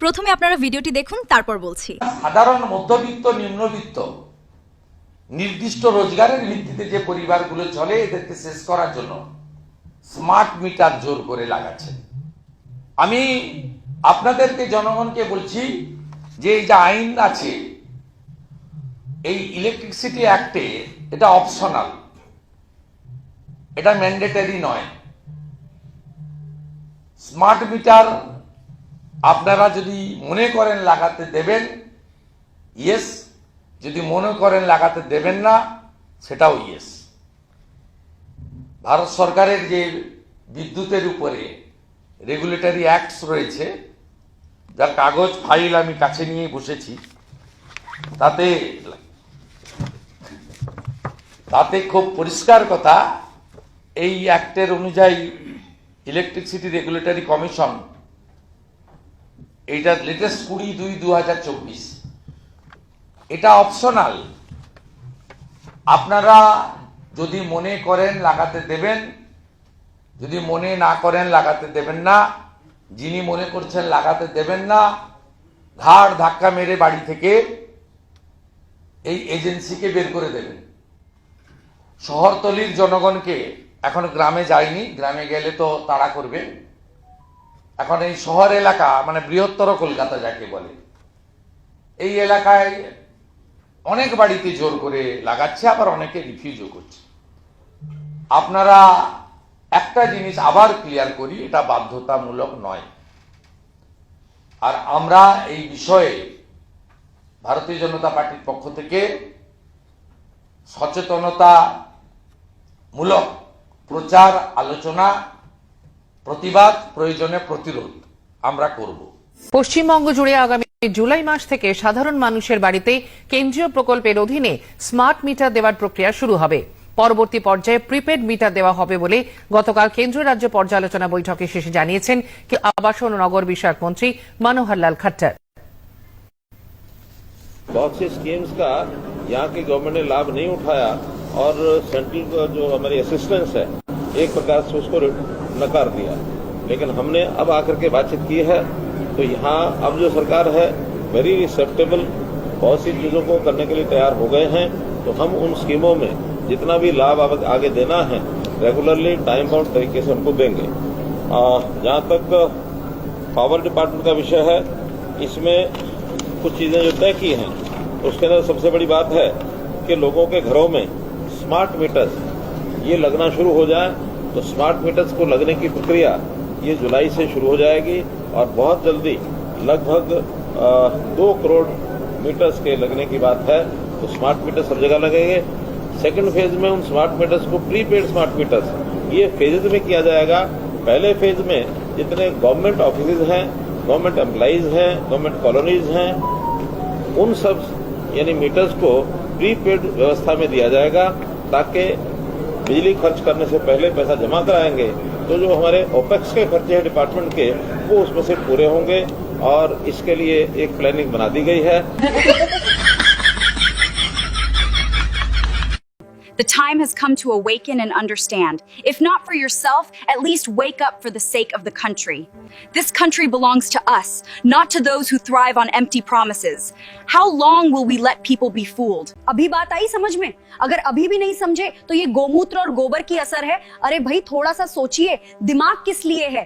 প্রথমে আপনারা ভিডিওটি দেখুন, তারপর বলছি। সাধারণ মধ্যবিত্ত নিম্নবিত্ত নির্দিষ্ট রোজগারের ভিত্তিতে যে পরিবারগুলো চলে এদেরকে শেষ করার জন্য স্মার্ট মিটার জোর করে লাগাচ্ছেন। আমি আপনাদেরকে জনগণকে বলছি যে এই যে আইন আছে এই ইলেকট্রিসিটি অ্যাক্টে এটা অপশনাল, এটা ম্যান্ডেটরি নয়। স্মার্ট মিটার আপনারা যদি মনে করেন লাগাতে দেবেন, ইয়েস, যদি মনে করেন লাগাতে দেবেন না, সেটাও ইয়েস। ভারত সরকারের যে বিদ্যুতের উপরে রেগুলেটরি অ্যাক্টস রয়েছে, যার কাগজ ফাইল আমি কাছে নিয়ে বসেছি, তাতে খুব পরিষ্কার কথা, এই অ্যাক্টের অনুযায়ী ইলেকট্রিসিটি রেগুলেটরি কমিশন, এইটার লেটেস্ট 20/2/2024, এটা অপশনাল। আপনারা যদি মনে করেন লাগাতে দেবেন, যদি মনে না করেন লাগাতে দেবেন না। যিনি মনে করছেন লাগাতে দেবেন না, ঘাড় ধাক্কা মেরে বাড়ি থেকে এই এজেন্সিকে বের করে দেবেন। শহরতলির জনগণকে, এখন গ্রামে যায়নি, গ্রামে গেলে তো তাড়া করবে, এখন এই শহর এলাকা মানে বৃহত্তর কলকাতা যাকে বলে, এই এলাকায় অনেক বাড়িতে জোর করে লাগাচ্ছে, আবার অনেকে রিফিউজও করছে। আপনারা একটা জিনিস আবার ক্লিয়ার করি, এটা বাধ্যতামূলক নয়। আর আমরা এই বিষয়ে ভারতীয় জনতা পার্টির পক্ষ থেকে সচেতনতামূলক প্রচার, আলোচনা, প্রতিবাদ, প্রয়োজনে প্রতিরোধ আমরা করব। পশ্চিমবঙ্গ জুড়ে আগামী জুলাই মাস থেকে সাধারণ মানুষের বাড়িতে কেন্দ্রীয় প্রকল্পের অধীনে স্মার্ট মিটার দেওয়ার প্রক্রিয়া শুরু হবে। পরবর্তী পর্যায়ে প্রিপেড মিটার দেওয়া হবে বলে গতকাল কেন্দ্রীয় রাজ্য পর্যালোচনা বৈঠকে শেষে জানিয়েছেন আবাসন ও নগর বিষয়ক মন্ত্রী मनोहर लाल खट्टर। बहुत सी स्कीम्स का यहाँ की गवर्नमेंट ने लाभ नहीं उठाया और सेंट्रल का जो हमारी असिस्टेंस है एक प्रकार से उसको नकार दिया, लेकिन हमने अब आकर के बातचीत की है तो यहाँ अब जो सरकार है वेरी रिसेप्टेबल, बहुत सी चीजों को करने के लिए तैयार हो गए हैं। तो हम उन स्कीमों में जितना भी लाभ आगे देना है रेगुलरली टाइम बाउंड तरीके से उनको देंगे। जहाँ तक पावर डिपार्टमेंट का विषय है, इसमें कुछ चीजें जो तय की हैं उसके अंदर सबसे बड़ी बात है कि लोगों के घरों में स्मार्ट मीटर्स ये लगना शुरू हो जाए। तो स्मार्ट मीटर्स को लगने की प्रक्रिया ये जुलाई से शुरू हो जाएगी और बहुत जल्दी लगभग 2 करोड़ मीटर्स के लगने की बात है। तो स्मार्ट मीटर सब जगह लगेंगे। सेकंड फेज में उन स्मार्ट मीटर्स को प्रीपेड स्मार्ट मीटर्स ये फेजेज में किया जाएगा। पहले फेज में जितने गवर्नमेंट ऑफिस हैं, गवर्नमेंट एम्प्लॉइज हैं, गवर्नमेंट कॉलोनीज हैं, उन सब यानी मीटर्स को प्रीपेड व्यवस्था में दिया जाएगा ताकि बिजली खर्च करने से पहले पैसा जमा कराएंगे तो जो हमारे ओपेक्स के खर्चे हैं डिपार्टमेंट के वो उसमें से पूरे होंगे और इसके लिए एक प्लानिंग बना दी गई है। The time has come to awaken and understand. If not for yourself, at least wake up for the sake of the country. This country belongs to us, not to those who thrive on empty promises. How long will we let people be fooled? अभी बात आई समझ में? अगर अभी भी नहीं समझे तो ये गोमूत्र और गोबर की असर है। अरे भाई थोड़ा सा सोचिए, दिमाग किस लिए है?